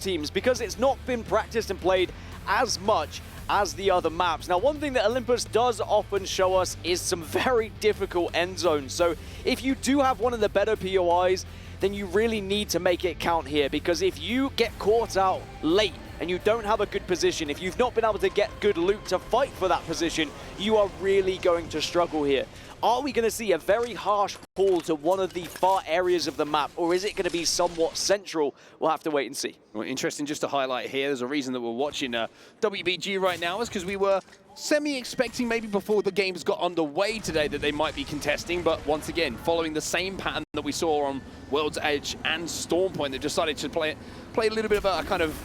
teams because it's not been practiced and played as much as the other maps. Now, one thing that Olympus does often show us is some very difficult end zones. So if you do have one of the better POIs, then you really need to make it count here, because if you get caught out late and you don't have a good position, if you've not been able to get good loot to fight for that position, you are really going to struggle here. Are we going to see a very harsh pull to one of the far areas of the map, or is it going to be somewhat central? We'll have to wait and see. Well, interesting just to highlight here, there's a reason that we're watching WBG right now is because we were semi-expecting maybe before the games got underway today that they might be contesting, but once again, following the same pattern that we saw on World's Edge and Stormpoint, they decided to play a little bit of a kind of,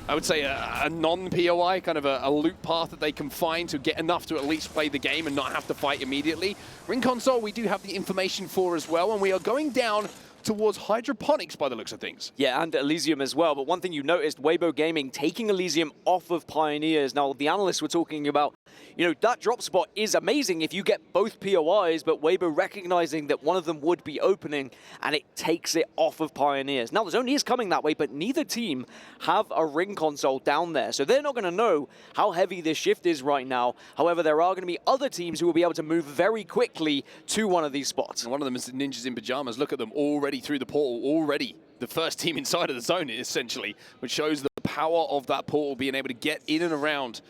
I would say, a non-POI, kind of a loot path that they can find to get enough to at least play the game and not have to fight immediately. Ring Console, we do have the information for as well, and we are going down towards hydroponics by the looks of things. Yeah, and Elysium as well. But one thing you noticed, Weibo Gaming taking Elysium off of Pioneers. Now, the analysts were talking about, you know, that drop spot is amazing if you get both POIs, but Weibo recognizing that one of them would be opening, and it takes it off of Pioneers. Now, the zone is coming that way, but neither team have a Ring Console down there, so they're not going to know how heavy this shift is right now. However, there are going to be other teams who will be able to move very quickly to one of these spots. And one of them is Ninjas in Pajamas. Look at them already through the portal, already the first team inside of the zone, essentially, which shows the power of that portal being able to get in and around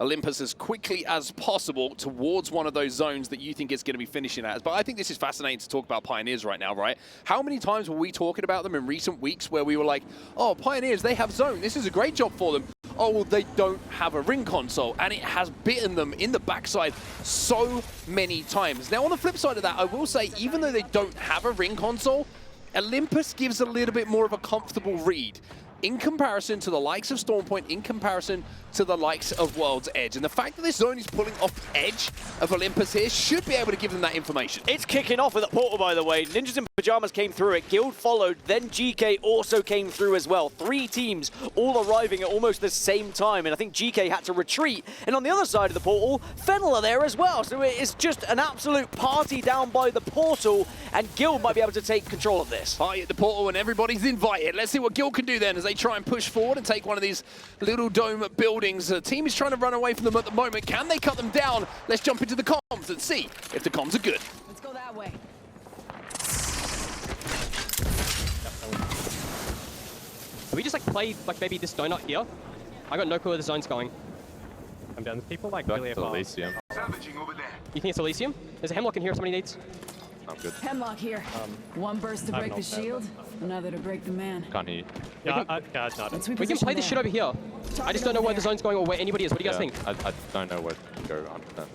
Olympus as quickly as possible towards one of those zones that you think it's going to be finishing at. But I think this is fascinating to talk about Pioneers right now, right? How many times were we talking about them in recent weeks where we were like, oh, Pioneers, they have zone. This is a great job for them. Oh, well, they don't have a Ring Console, and it has bitten them in the backside so many times. Now, on the flip side of that, I will say, even though they don't have a Ring Console, Olympus gives a little bit more of a comfortable read in comparison to the likes of Stormpoint, in comparison to the likes of World's Edge. And the fact that this zone is pulling off the edge of Olympus here should be able to give them that information. It's kicking off at the portal, by the way. Ninjas in Pajamas came through it. Guild followed. Then GK also came through as well. 3 teams all arriving at almost the same time. And I think GK had to retreat. And on the other side of the portal, Fennel are there as well. So it is just an absolute party down by the portal. And Guild might be able to take control of this. Party at the portal and everybody's invited. Let's see what Guild can do then as they try and push forward and take one of these little dome buildings. The team is trying to run away from them at the moment. Can they cut them down? Let's jump into the comms and see if the comms are good. Let's go that way. Have we just like played like maybe this donut here? I got no clue where the zone's going. I'm down. There's people like really far. Elysium. You think it's Elysium? There's a Hemlock in here if somebody needs. I'm good. Hemlock here. One burst to break the shield, another to break the man. Can't hear you. Yeah, yeah, it's not. Let's We can play this shit over here. I just don't know where the zone's going or where anybody is. What do you guys think? I don't know where to go 100%.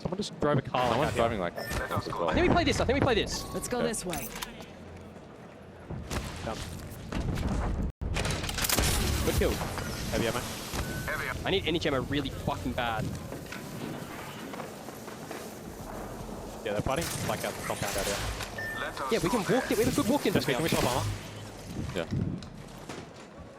Someone just drove a car. Someone's driving like as well. I think we play this. I think we play this. Let's go this way. Good kill. Heavy ammo. I need energy ammo really fucking bad. Yeah, they're fighting like at the compound area. Yeah, we can walk it. We have a good walk in this Can we now. top armor? Yeah.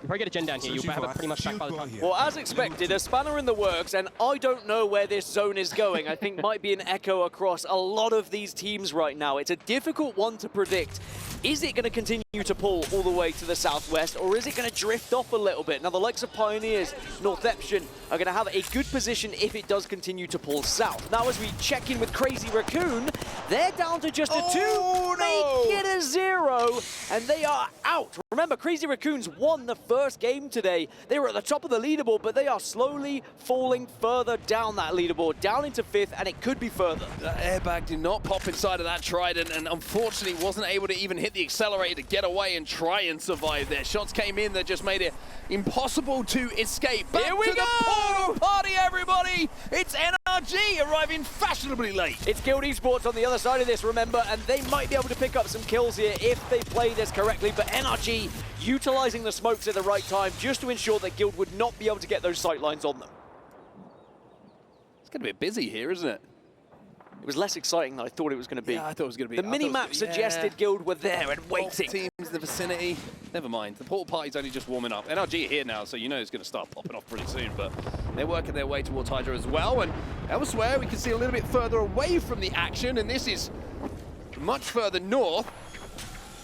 You probably get a gen down here. You'll have it pretty much back by the time. Well, as expected, a spanner in the works, and I don't know where this zone is going. I think might be an echo across a lot of these teams right now. It's a difficult one to predict. Is it going to continue to pull all the way to the southwest, or is it going to drift off a little bit? Now, the likes of Pioneers, Northeption are going to have a good position if it does continue to pull south. Now, as we check in with Crazy Raccoon, they're down to just a 2, make it a 0, and they are out. Remember, Crazy Raccoons won the first game today. They were at the top of the leaderboard, but they are slowly falling further down that leaderboard, down into 5th, and it could be further. The airbag did not pop inside of that Trident and unfortunately wasn't able to even hit the accelerator to get away and try and survive there. Shots came in that just made it impossible to escape. Back Here we to go! the portal party, everybody! It's NRG arriving fashionably late. It's Guild Esports on the other side of this, remember, and they might be able to pick up some kills here if they play this correctly, but NRG utilizing the smokes at the right time just to ensure that Guild would not be able to get those sight lines on them. It's going to be busy here, isn't it? It was less exciting than I thought it was going to be. Yeah, I thought it was going to be. The mini-map suggested Guild were there and waiting. Teams in the vicinity. Never mind. The portal party's only just warming up. NRG are here now, so you know it's going to start popping off pretty soon. But they're working their way towards Hydra as well. And elsewhere, we can see a little bit further away from the action. And this is much further north.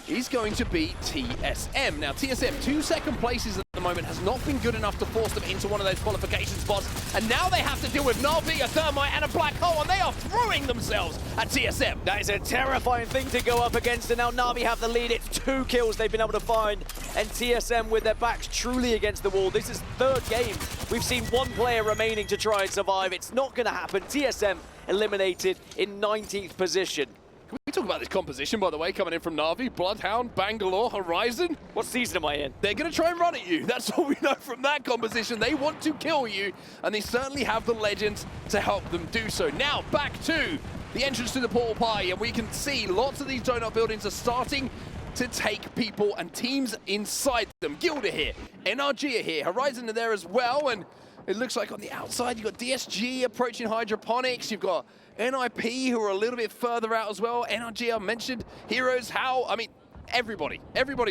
Is going to be TSM. Now, TSM, 2 second places at the the moment has not been good enough to force them into one of those qualification spots. And now they have to deal with Na'Vi, a Thermite, and a Black Hole, and they are throwing themselves at TSM. That is a terrifying thing to go up against, and now Na'Vi have the lead. It's 2 kills they've been able to find, and TSM with their backs truly against the wall. This is 3rd game. We've seen 1 player remaining to try and survive. It's not going to happen. TSM eliminated in 19th position. Can we talk about this composition, by the way, coming in from Na'Vi? Bloodhound, Bangalore, Horizon. What season am I in? They're going to try and run at you. That's all we know from that composition. They want to kill you, and they certainly have the legends to help them do so. Now, back to the entrance to the portal pie, and we can see lots of these donut buildings are starting to take people and teams inside them. Gilda here, NRG are here, Horizon are there as well, and it looks like on the outside you've got DSG approaching Hydroponics, you've got NIP who are a little bit further out as well. NRG I mentioned, Heroes, How, I mean, everybody's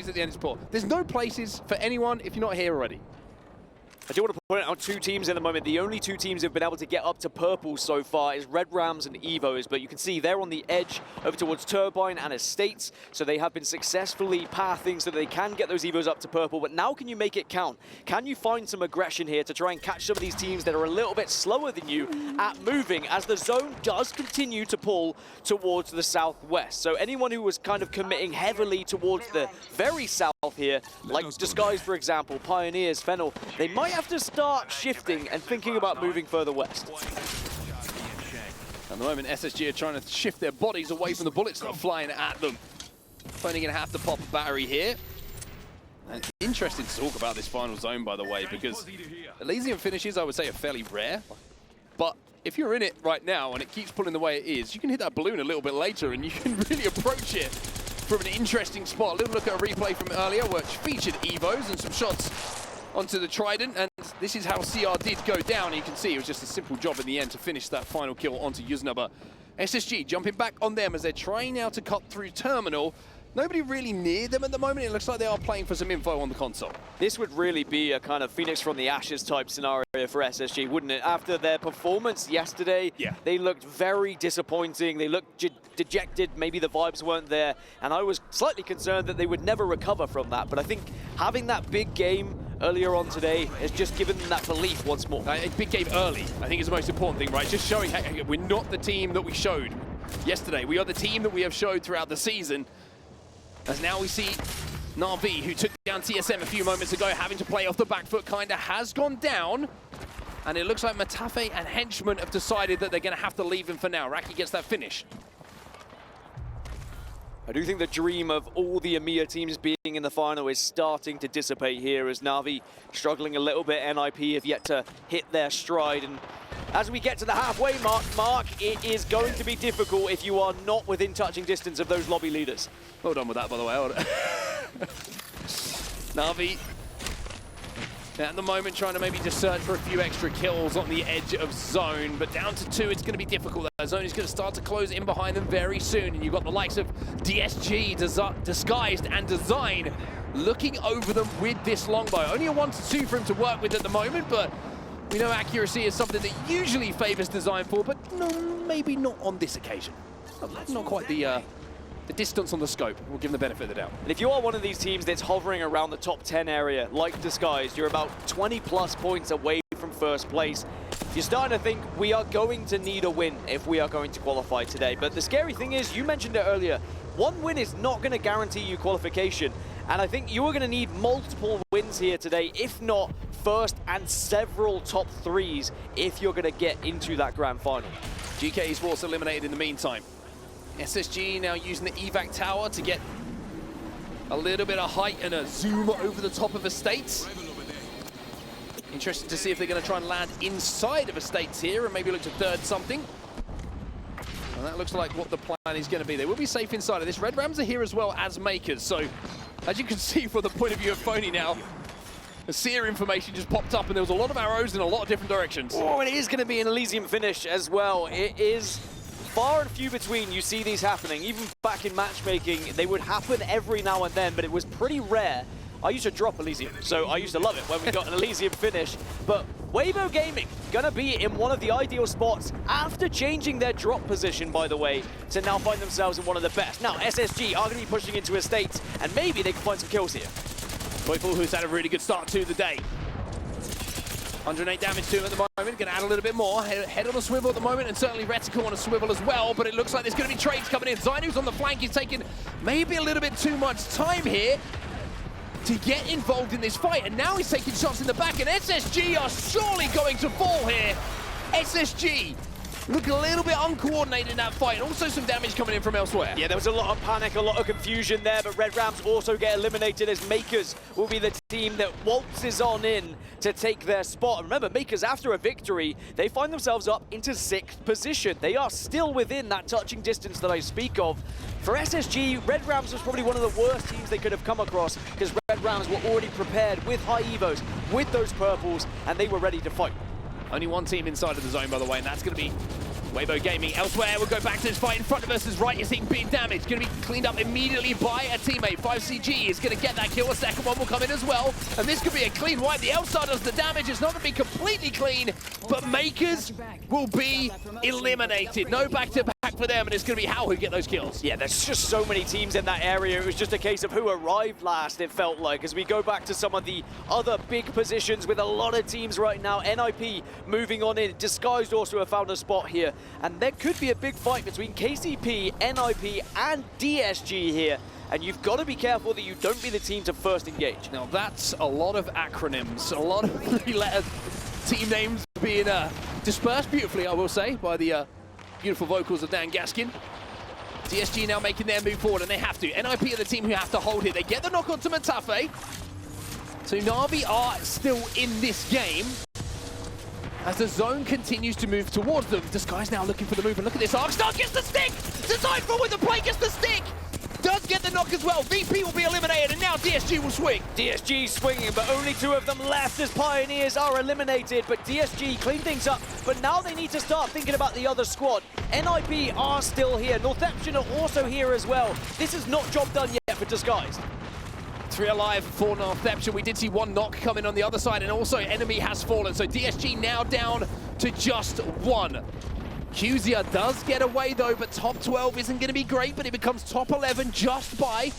at the end of this portal. There's no places for anyone if you're not here already. I do want to point out 2 teams in the moment. The only 2 teams who've been able to get up to purple so far is Red Rams and Evos, but you can see they're on the edge over towards Turbine and Estates, so they have been successfully pathing so that they can get those Evos up to purple, but now can you make it count? Can you find some aggression here to try and catch some of these teams that are a little bit slower than you at moving, as the zone does continue to pull towards the southwest? So anyone who was kind of committing heavily towards the very south here, like Disguise, for example, Pioneers, Fennel, they might have to start shifting and thinking about moving further west. At the moment, SSG are trying to shift their bodies away from the bullets that are flying at them. Only going to have to pop a battery here. And interesting to talk about this final zone, by the way, because Elysium finishes, I would say, are fairly rare. But if you're in it right now and it keeps pulling the way it is, you can hit that balloon a little bit later and you can really approach it from an interesting spot. A little look at a replay from earlier, which featured Evos and some shots onto the Trident, and this is how CR did go down. You can see it was just a simple job in the end to finish that final kill onto Yuznaba. SSG jumping back on them as they're trying now to cut through Terminal. Nobody really near them at the moment. It looks like they are playing for some info on the console. This would really be a kind of Phoenix from the Ashes type scenario for SSG, wouldn't it? After their performance yesterday, they looked very disappointing. They looked dejected. Maybe the vibes weren't there. And I was slightly concerned that they would never recover from that. But I think having that big game earlier on today has just given them that belief once more. A big game early, I think, is the most important thing, right? Just showing, hey, we're not the team that we showed yesterday. We are the team that we have showed throughout the season. As now we see Na'Vi, who took down TSM a few moments ago, having to play off the back foot, kinda has gone down. And it looks like Matafe and Henchman have decided that they're gonna have to leave him for now. Raki gets that finish. I do think the dream of all the EMEA teams being in the final is starting to dissipate here as Na'Vi struggling a little bit. NIP have yet to hit their stride. And as we get to the halfway mark, it is going to be difficult if you are not within touching distance of those lobby leaders. Well done with that, by the way. Na'Vi at the moment trying to maybe just search for a few extra kills on the edge of zone, but down to 2, it's going to be difficult. That zone is going to start to close in behind them very soon, and you've got the likes of DSG, Disguised, and Design looking over them with this longbow. Only a 1 to 2 for him to work with at the moment, but we know accuracy is something that usually favors Design for, but no, maybe not on this occasion. Not quite the distance on the scope. We'll give them the benefit of the doubt. And if you are one of these teams that's hovering around the top 10 area, like Disguised, you're about 20+ points away from first place. You're starting to think we are going to need a win if we are going to qualify today. But the scary thing is, you mentioned it earlier, 1 win is not going to guarantee you qualification. And I think you are going to need multiple wins here today, if not first and several top 3s, if you're going to get into that grand final. GK Esports eliminated in the meantime. SSG now using the evac tower to get a little bit of height and a zoom over the top of Estates. Interested to see if they're going to try and land inside of Estates here and maybe look to third something. And that looks like what the plan is going to be. They will be safe inside of this. Red Rams are here as well as makers. So, as you can see from the point of view of Phony now, the seer information just popped up and there was a lot of arrows in a lot of different directions. Oh, and it is going to be an Elysium finish as well. It is far and few between you see these happening. Even back in matchmaking, they would happen every now and then, but it was pretty rare. I used to drop Elysium, so I used to love it when we got an Elysium finish. But Weibo Gaming gonna be in one of the ideal spots after changing their drop position, by the way, to now find themselves in one of the best. Now, SSG are gonna be pushing into Estates, and maybe they can find some kills here. Joyful, who's had a really good start to the day. 108 damage to him at the moment, going to add a little bit more. Head on a swivel at the moment, and certainly Reticle on a swivel as well, but it looks like there's going to be trades coming in. Zainu's on the flank, he's taking maybe a little bit too much time here to get involved in this fight, and now he's taking shots in the back, and SSG are surely going to fall here. SSG look a little bit uncoordinated in that fight, and also some damage coming in from elsewhere. Yeah, there was a lot of panic, a lot of confusion there, but Red Rams also get eliminated as Makers will be the team that waltzes on in to take their spot. Remember, Makers, after a victory, they find themselves up into 6th position. They are still within that touching distance that I speak of. For SSG, Red Rams was probably one of the worst teams they could have come across, because Red Rams were already prepared with high evos, with those purples, and they were ready to fight. Only one team inside of the zone, by the way, and that's going to be Weibo Gaming. Elsewhere, we'll go back to this fight in front of us as Right is taking big damage. Going to be cleaned up immediately by a teammate. 5CG is going to get that kill. A second one will come in as well. And this could be a clean wipe. The L-Star does the damage. It's not going to be completely clean, but Makers will be eliminated. No back-to-back for them, and it's going to be Hal who get those kills. Yeah, there's just so many teams in that area. It was just a case of who arrived last, it felt like, as we go back to some of the other big positions with a lot of teams right now. NIP moving on in. Disguised also have found a spot here, and there could be a big fight between KCP, NIP, and DSG here. And you've got to be careful that you don't be the team to first engage. Now that's a lot of acronyms, a lot of three-letter team names being dispersed beautifully, I will say, by the beautiful vocals of Dan Gaskin. DSG now making their move forward, and they have to. NIP are the team who have to hold here. They get the knock onto Matafe. So Na'Vi are still in this game as the zone continues to move towards them. Disguise now looking for the move, and look at this. Arkstar gets the stick! Designful with the play gets the stick! Does get the knock as well. VP will be eliminated, and now DSG will swing. DSG swinging, but only 2 of them left as Pioneers are eliminated. But DSG clean things up, but now they need to start thinking about the other squad. NIP are still here. Northeption are also here as well. This is not job done yet for Disguised. 3 alive for Northeption. We did see 1 knock coming on the other side, and also enemy has fallen. So DSG now down to just 1. Qzia does get away though, but top 12 isn't going to be great, but it becomes top 11 just by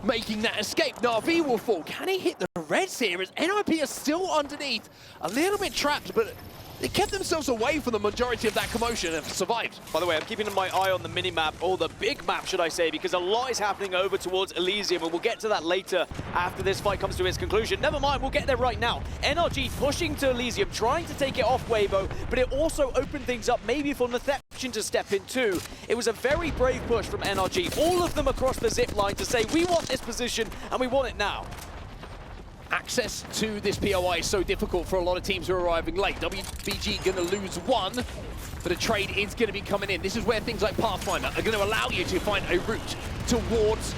making that escape. Na'Vi will fall. Can he hit the reds here as NIP are still underneath? A little bit trapped, but they kept themselves away from the majority of that commotion and have survived. By the way, I'm keeping my eye on the mini-map, or the big map, should I say, because a lot is happening over towards Elysium, and we'll get to that later after this fight comes to its conclusion. Never mind, we'll get there right now. NRG pushing to Elysium, trying to take it off Weibo, but it also opened things up maybe for Northeption to step in too. It was a very brave push from NRG. All of them across the zip line to say, we want this position, and we want it now. Access to this POI is so difficult for a lot of teams who are arriving late. WBG going to lose 1, but a trade is going to be coming in. This is where things like Pathfinder are going to allow you to find a route towards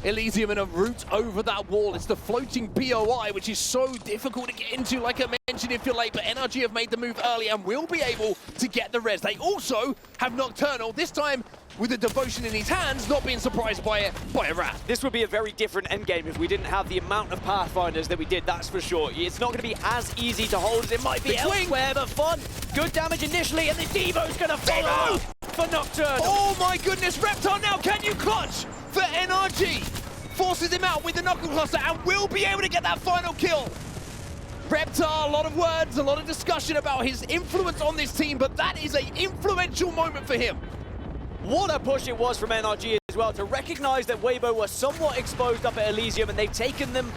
Elysium and a route over that wall. It's the floating POI, which is so difficult to get into, like I mentioned, if you're late, but NRG have made the move early and will be able to get the res. They also have Nocturnal, this time with a devotion in his hands, not being surprised by a Wrath. This would be a very different endgame if we didn't have the amount of Pathfinders that we did, that's for sure. It's not going to be as easy to hold as it might be elsewhere, but fun. Good damage initially, and the Devo's going to follow for Nocturne. Oh my goodness, Reptar now, can you clutch for NRG? Forces him out with the knuckle cluster and will be able to get that final kill. Reptar, a lot of words, a lot of discussion about his influence on this team, but that is an influential moment for him. What a push it was from NRG as well to recognize that Weibo were somewhat exposed up at Elysium, and they've taken them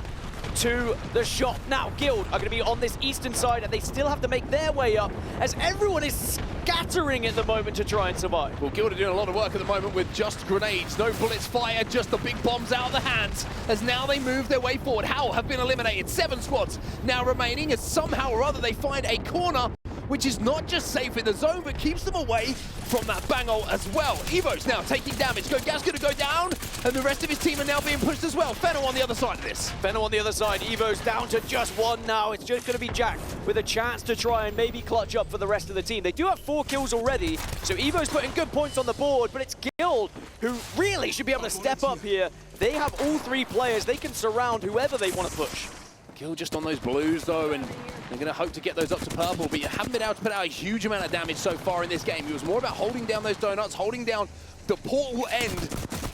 to the shop. Now, Guild are going to be on this eastern side, and they still have to make their way up as everyone is scattering at the moment to try and survive. Well, Guild are doing a lot of work at the moment with just grenades. No bullets fired, just the big bombs out of the hands as now they move their way forward. Howl have been eliminated. 7 squads now remaining as somehow or other they find a corner which is not just safe in the zone, but keeps them away from that bang-ol as well. Evo's now taking damage. Gas going to go down, and the rest of his team are now being pushed as well. Fennel on the other side of this. Fennel on the other side. Evo's down to just 1 now. It's just going to be Jack with a chance to try and maybe clutch up for the rest of the team. They do have 4 kills already, so Evo's putting good points on the board, but it's Guild who really should be able to step up here. They have all 3 players. They can surround whoever they want to push. Kill just on those blues though, and they're going to hope to get those up to purple, but you haven't been able to put out a huge amount of damage so far in this game. It was more about holding down those donuts, holding down the portal end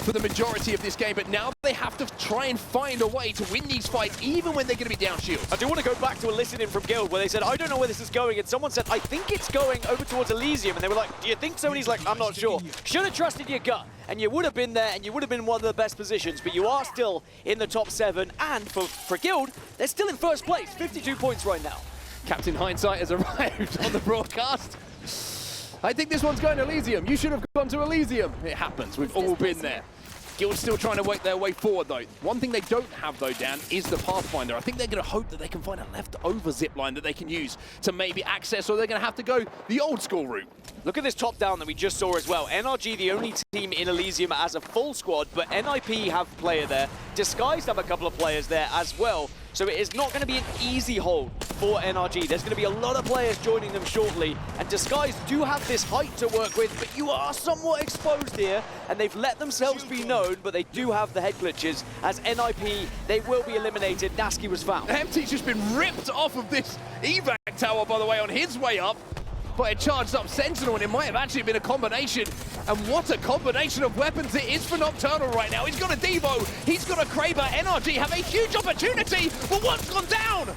for the majority of this game, but now they have to try and find a way to win these fights, even when they're going to be down shields. I do want to go back to a listening from Guild where they said, I don't know where this is going, and someone said, I think it's going over towards Elysium, and they were like, do you think so? And he's like, I'm not sure. Should have trusted your gut, and you would have been there, and you would have been one of the best positions, but you are still in the top 7, and for Guild, they're still in first place, 52 points right now. Captain Hindsight has arrived on the broadcast. I think this one's going to Elysium. You should have gone to Elysium. It happens. We've all been there. Guild's still trying to work their way forward, though. One thing they don't have, though, Dan, is the Pathfinder. I think they're going to hope that they can find a leftover zipline that they can use to maybe access, or they're going to have to go the old-school route. Look at this top down that we just saw as well. NRG, the only team in Elysium as a full squad, but NIP have a player there. Disguised have a couple of players there as well. So it is not going to be an easy hold for NRG. There's going to be a lot of players joining them shortly. And Disguised do have this height to work with, but you are somewhat exposed here. And they've let themselves be known, but they do have the head glitches. As NIP, they will be eliminated. Nasky was found. Empty's just been ripped off of this evac tower, by the way, on his way up. But it charged up Sentinel, and it might have actually been a combination. And what a combination of weapons it is for Nocturnal right now. He's got a Devo, he's got a Kraber. NRG have a huge opportunity, but one's gone down.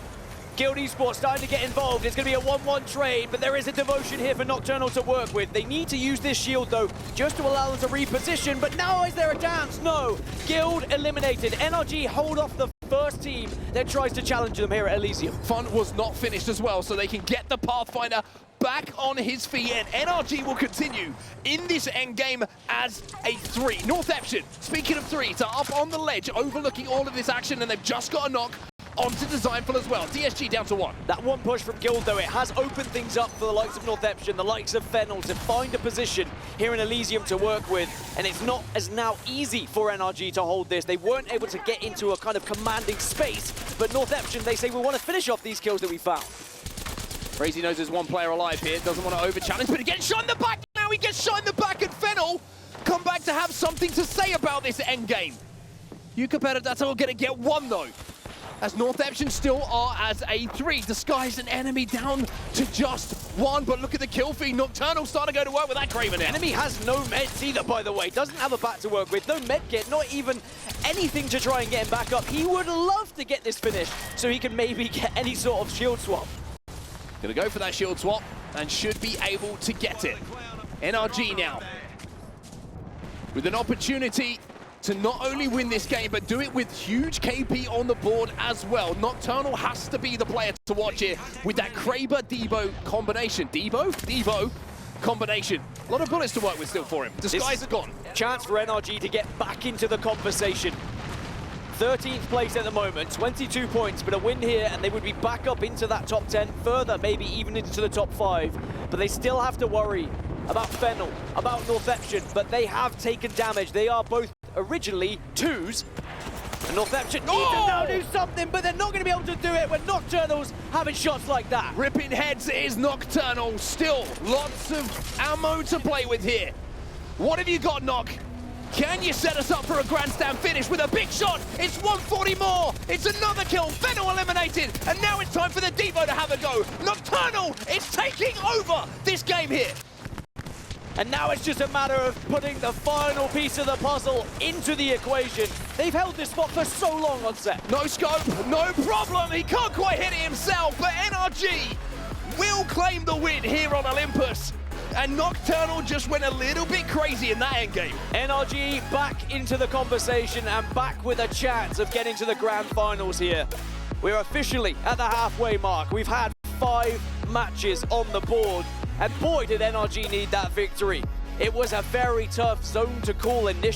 Guild Esports starting to get involved. It's going to be a 1-1 trade, but there is a devotion here for Nocturnal to work with. They need to use this shield, though, just to allow them to reposition. But now is there a dance? No. Guild eliminated. NRG hold off the first team that tries to challenge them here at Elysium. Fun was not finished as well, so they can get the Pathfinder back on his feet, and NRG will continue in this endgame as a 3. Northeption, speaking of 3s, are up on the ledge, overlooking all of this action, and they've just got a knock onto Designful as well. DSG down to 1. That one push from Guild, though, it has opened things up for the likes of Northeption, the likes of Fennel, to find a position here in Elysium to work with, and it's not as now easy for NRG to hold this. They weren't able to get into a kind of commanding space, but Northeption, they say, we want to finish off these kills that we found. Crazy knows there's one player alive here, doesn't want to over-challenge, but he gets shot in the back now, he gets shot in the back, and Fennel come back to have something to say about this endgame. Data will get 1, though, as Northeption still are as a 3. Disguised an enemy down to just 1, but look at the kill feed. Nocturnal starting to go to work with that Kraven now. Enemy has no meds either, by the way. Doesn't have a bat to work with, no med kit, not even anything to try and get him back up. He would love to get this finish so he can maybe get any sort of shield swap. Gonna go for that shield swap and should be able to get it. NRG now with an opportunity to not only win this game, but do it with huge KP on the board as well. Nocturnal has to be the player to watch here with that Kraber-Devo combination. Devo combination. A lot of bullets to work with still for him. Disguise are gone. Chance for NRG to get back into the conversation. 13th place at the moment, 22 points, but a win here and they would be back up into that top 10, further maybe even into the top 5. But they still have to worry about Fennel, about Northeption, but they have taken damage. They are both originally 2s. And Northeption need to now do something, but they're not going to be able to do it when Nocturnal's having shots like that. Ripping heads is Nocturnal. Still lots of ammo to play with here. What have you got, Noc? Can you set us up for a grandstand finish with a big shot? It's 140 more. It's another kill. Fennel eliminated. And now it's time for the Devo to have a go. Nocturnal is taking over this game here. And now it's just a matter of putting the final piece of the puzzle into the equation. They've held this spot for so long on set. No scope, no problem. He can't quite hit it himself, but NRG will claim the win here on Olympus. And Nocturnal just went a little bit crazy in that endgame. NRG back into the conversation and back with a chance of getting to the grand finals here. We're officially at the halfway mark. We've had 5 matches on the board, and boy did NRG need that victory. It was a very tough zone to call initially.